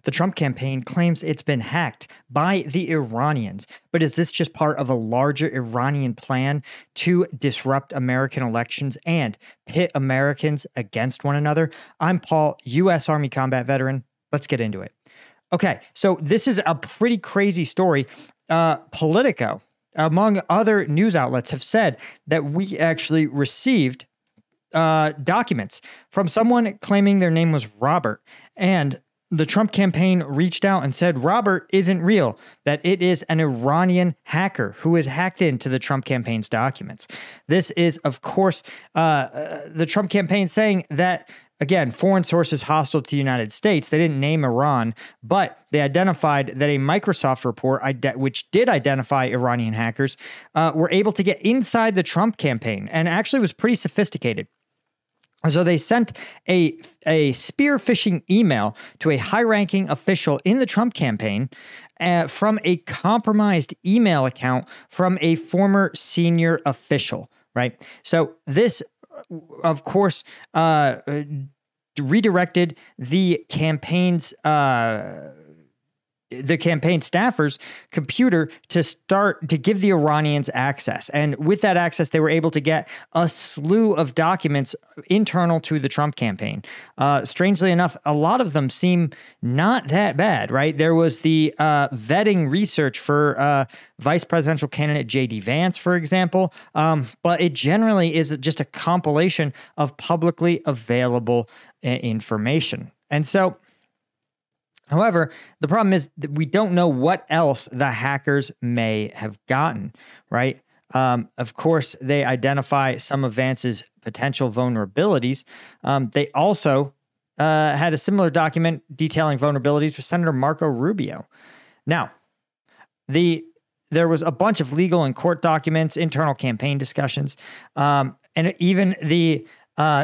The Trump campaign claims it's been hacked by the Iranians. But is this just part of a larger Iranian plan to disrupt American elections and pit Americans against one another? I'm Paul, U.S. Army combat veteran. Let's get into it. Okay, so this is a pretty crazy story. Politico, among other news outlets, have said that we actually received documents from someone claiming their name was Robert, and the Trump campaign reached out and said Robert isn't real, that it is an Iranian hacker who has hacked into the Trump campaign's documents. This is, of course, the Trump campaign saying that, again, foreign sources hostile to the United States. They didn't name Iran, but they identified that a Microsoft report, which did identify Iranian hackers, were able to get inside the Trump campaign and actually was pretty sophisticated. So they sent a spear phishing email to a high-ranking official in the Trump campaign from a compromised email account from a former senior official, right? So this, of course, redirected the campaign staffer's computer to give the Iranians access. And with that access, they were able to get a slew of documents internal to the Trump campaign. Strangely enough, a lot of them seem not that bad, right? There was the vetting research for vice presidential candidate J.D. Vance, for example. But it generally is just a compilation of publicly available information. And so, however, the problem is that we don't know what else the hackers may have gotten, right? Of course, they identify some of Vance's potential vulnerabilities. They also had a similar document detailing vulnerabilities with Senator Marco Rubio. Now, there was a bunch of legal and court documents, internal campaign discussions, and even the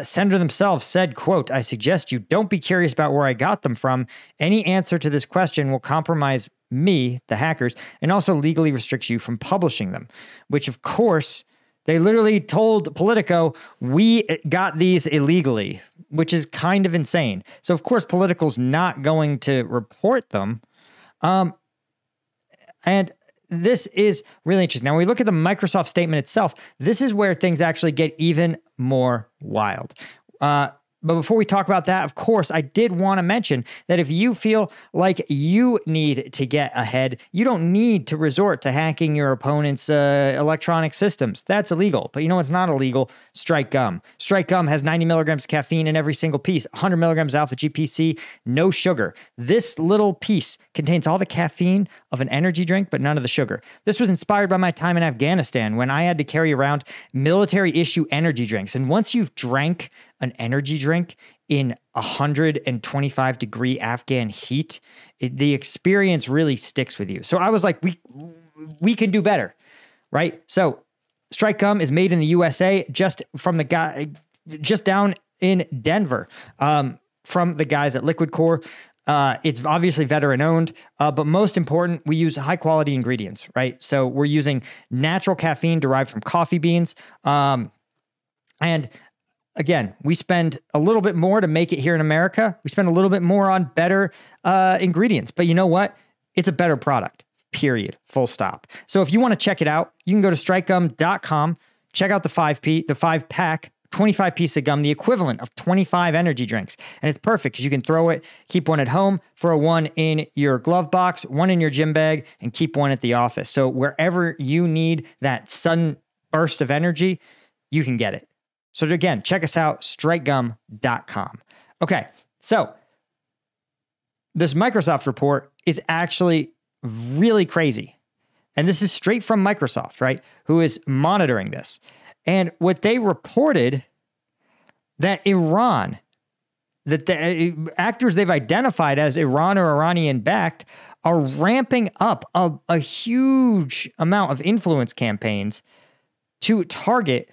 senator themselves said, quote, "I suggest you don't be curious about where I got them from. Any answer to this question will compromise me, the hackers, and also legally restricts you from publishing them," which, of course, they literally told Politico, we got these illegally, which is kind of insane. So, of course, Politico's not going to report them. And this is really interesting. Now, when we look at the Microsoft statement itself, this is where things actually get even more wild. But before we talk about that, of course, I did want to mention that if you feel like you need to get ahead, you don't need to resort to hacking your opponent's electronic systems. That's illegal. But you know what's not illegal? Strike gum. Strike gum has 90 milligrams of caffeine in every single piece, 100 milligrams alpha GPC, no sugar. This little piece contains all the caffeine of an energy drink, but none of the sugar. This was inspired by my time in Afghanistan when I had to carry around military issue energy drinks. And once you've drank an energy drink in 125 degree Afghan heat, the experience really sticks with you. So I was like, we can do better, right? So Strike Gum is made in the USA, just down in Denver, from the guys at Liquid Core. It's obviously veteran owned, but most important, we use high quality ingredients, right? So we're using natural caffeine derived from coffee beans, and again, we spend a little bit more to make it here in America. We spend a little bit more on better ingredients. But you know what? It's a better product, period, full stop. So if you want to check it out, you can go to strikegum.com, check out the 5-pack, 25 piece of gum, the equivalent of 25 energy drinks. And it's perfect because you can throw it, keep one at home, throw one in your glove box, one in your gym bag, and keep one at the office. So wherever you need that sudden burst of energy, you can get it. So again, check us out, strikegum.com. Okay, so this Microsoft report is actually really crazy. And this is straight from Microsoft, right? Who is monitoring this. And what they reported that Iran, that the actors they've identified as Iran or Iranian backed are ramping up a huge amount of influence campaigns to target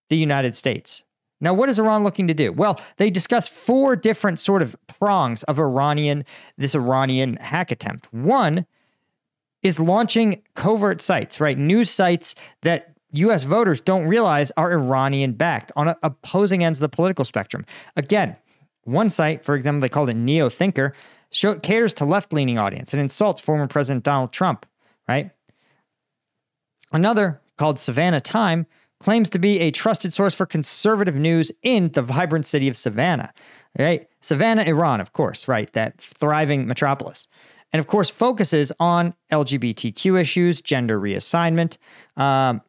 the United States. Now, what is Iran looking to do? Well, they discuss 4 different sort of prongs of this Iranian hack attempt. One is launching covert sites, right? News sites that U.S. voters don't realize are Iranian-backed on opposing ends of the political spectrum. Again, one site, for example, they called it Neo Thinker, caters to left-leaning audience and insults former President Donald Trump, right? Another, called Savannah Time, claims to be a trusted source for conservative news in the vibrant city of Savannah, right? Savannah, Iran, of course, right? That thriving metropolis. And of course, focuses on LGBTQ issues, gender reassignment. And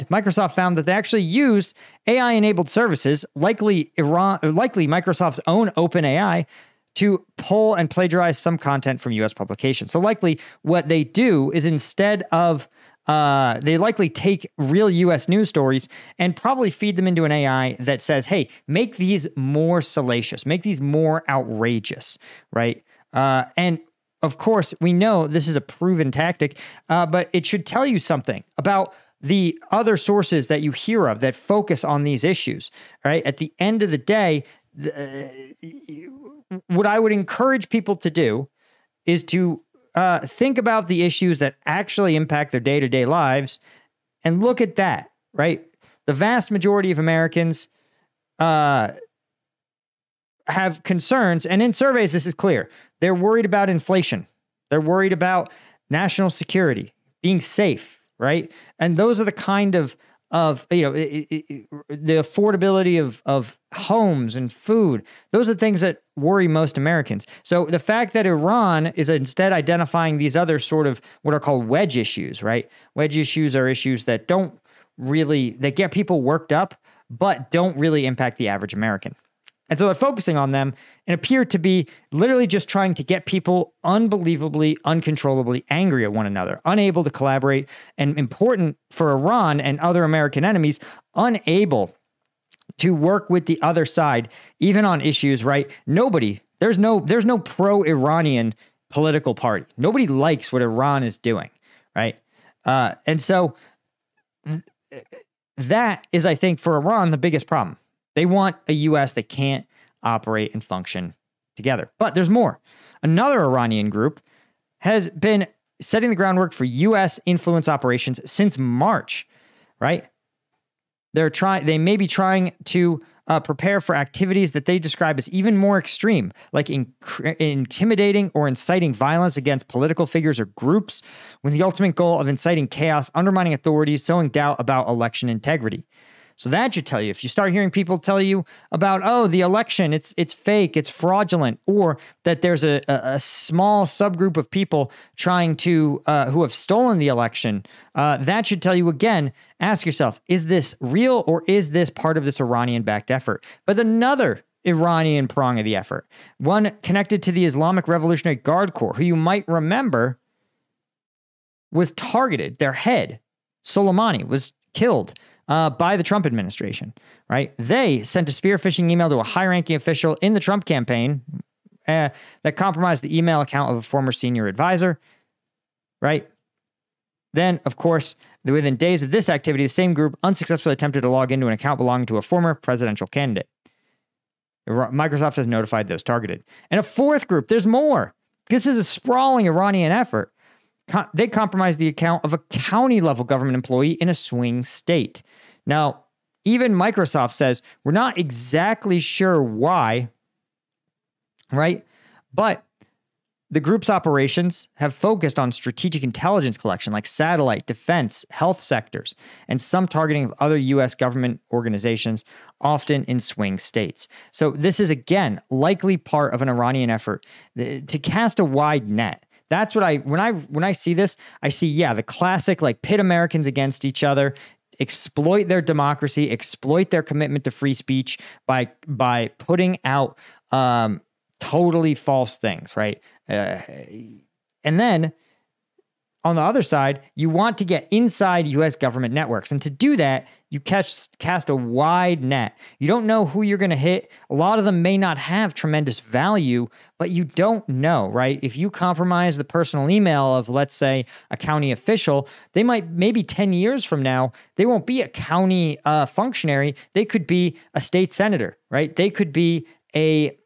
Microsoft found that they actually used AI-enabled services, likely Microsoft's own OpenAI, to pull and plagiarize some content from U.S. publications. So likely what they do is instead of they likely take real U.S. news stories and probably feed them into an AI that says, hey, make these more salacious, make these more outrageous, right? And of course, we know this is a proven tactic, but it should tell you something about the other sources that you hear of that focus on these issues, right? At the end of the day, what I would encourage people to do is to think about the issues that actually impact their day-to-day lives and look at that, right? The vast majority of Americans have concerns, and in surveys, this is clear. They're worried about inflation. They're worried about national security, being safe, right? And those are the kind of the affordability of homes and food. Those are things that worry most Americans. So the fact that Iran is instead identifying these other sort of what are called wedge issues, right? Wedge issues are issues that that get people worked up, but don't really impact the average American. And so they're focusing on them and appear to be literally just trying to get people unbelievably, uncontrollably angry at one another, unable to collaborate, and important for Iran and other American enemies, unable to work with the other side, even on issues, right? There's no pro-Iranian political party. Nobody likes what Iran is doing, right? And so that is, I think, for Iran, the biggest problem. They want a U.S. that can't operate and function together. But there's more. Another Iranian group has been setting the groundwork for U.S. influence operations since March, right? They may be trying to prepare for activities that they describe as even more extreme, like intimidating or inciting violence against political figures or groups, with the ultimate goal of inciting chaos, undermining authorities, sowing doubt about election integrity. So that should tell you, if you start hearing people tell you about, oh, the election, it's fake, it's fraudulent, or that there's a small subgroup of people trying to, who have stolen the election, that should tell you again, ask yourself, is this real or is this part of this Iranian-backed effort? But another Iranian prong of the effort, one connected to the Islamic Revolutionary Guard Corps, who you might remember was targeted, their head, Soleimani, was killed by the Trump administration, right? They sent a spear-phishing email to a high-ranking official in the Trump campaign that compromised the email account of a former senior advisor, right? Then, of course, within days of this activity, the same group unsuccessfully attempted to log into an account belonging to a former presidential candidate. Microsoft has notified those targeted. And a fourth group, there's more. This is a sprawling Iranian effort. They compromised the account of a county-level government employee in a swing state. Now, even Microsoft says, we're not exactly sure why, right? But the group's operations have focused on strategic intelligence collection like satellite, defense, health sectors, and some targeting of other U.S. government organizations, often in swing states. So this is, again, likely part of an Iranian effort to cast a wide net. That's what when I see this, I see, the classic, like, pit Americans against each other, exploit their democracy, exploit their commitment to free speech by putting out totally false things, right? And then on the other side, you want to get inside U.S. government networks. And to do that, you cast a wide net. You don't know who you're going to hit. A lot of them may not have tremendous value, but you don't know, right? If you compromise the personal email of, let's say, a county official, maybe 10 years from now, they won't be a county functionary. They could be a state senator, right? They could be a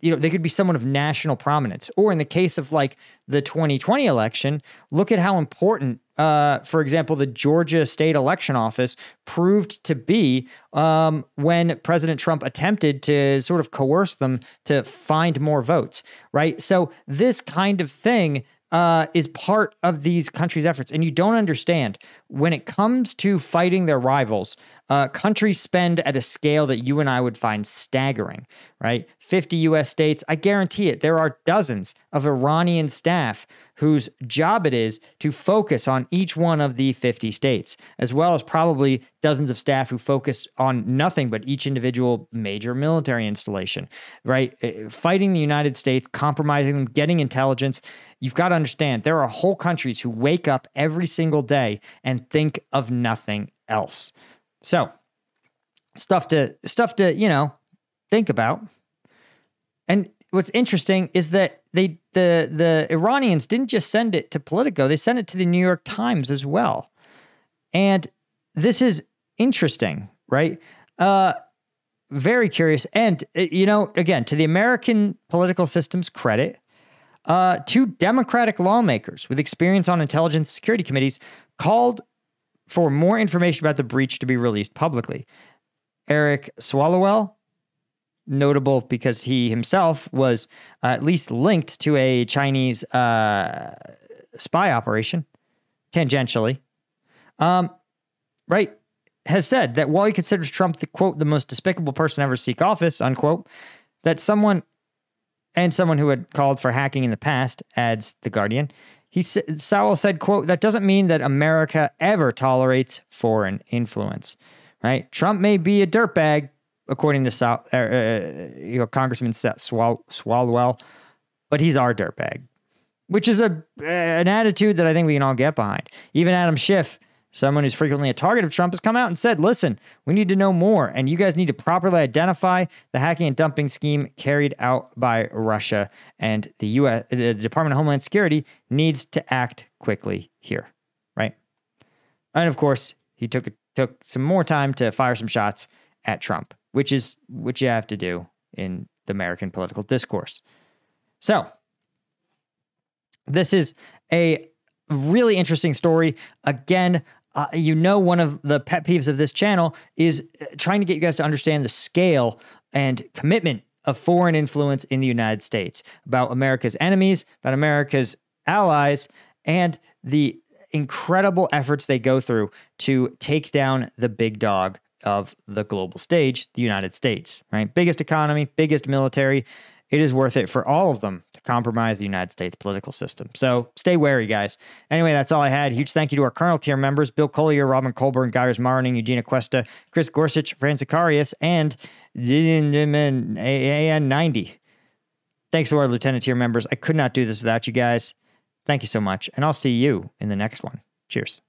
they could be someone of national prominence. Or in the case of like the 2020 election, look at how important, for example, the Georgia state election office proved to be when President Trump attempted to sort of coerce them to find more votes, right? So this kind of thing is part of these countries' efforts. And you don't understand, when it comes to fighting their rivals, countries spend at a scale that you and I would find staggering, right? 50 US states, I guarantee it, there are dozens of Iranian staff whose job it is to focus on each one of the 50 states, as well as probably dozens of staff who focus on nothing but each individual major military installation, right? Fighting the United States, compromising them, getting intelligence. You've got to understand, there are whole countries who wake up every single day and think of nothing else. So, stuff to think about. And what's interesting is that the Iranians didn't just send it to Politico, they sent it to the New York Times as well. And this is interesting, right? Very curious. And, again, to the American political system's credit, two Democratic lawmakers with experience on intelligence security committees called for more information about the breach to be released publicly. Eric Swalwell, notable because he himself was at least linked to a Chinese spy operation, tangentially, right, has said that while he considers Trump the, quote, the most despicable person ever to seek office, unquote, that someone who had called for hacking in the past, adds The Guardian, Sowell said, quote, that doesn't mean that America ever tolerates foreign influence, right? Trump may be a dirtbag, according to Congressman Swalwell, but he's our dirtbag, which is an attitude that I think we can all get behind. Even Adam Schiff, someone who's frequently a target of Trump, has come out and said, listen, we need to know more, and you guys need to properly identify the hacking and dumping scheme carried out by Russia, and the Department of Homeland Security needs to act quickly here, right? And of course, he took some more time to fire some shots at Trump, which you have to do in the American political discourse. So, this is a really interesting story. Again, one of the pet peeves of this channel is trying to get you guys to understand the scale and commitment of foreign influence in the United States, about America's enemies, about America's allies, and the incredible efforts they go through to take down the big dog of the global stage, the United States, right? Biggest economy, biggest military. It is worth it for all of them to compromise the United States political system. So stay wary, guys. Anyway, that's all I had. Huge thank you to our Colonel tier members, Bill Collier, Robin Colburn, Gyrus Marning, Eugenia Cuesta, Chris Gorsuch, Francicarius, and AN90. Thanks to our Lieutenant tier members. I could not do this without you guys. Thank you so much, and I'll see you in the next one. Cheers.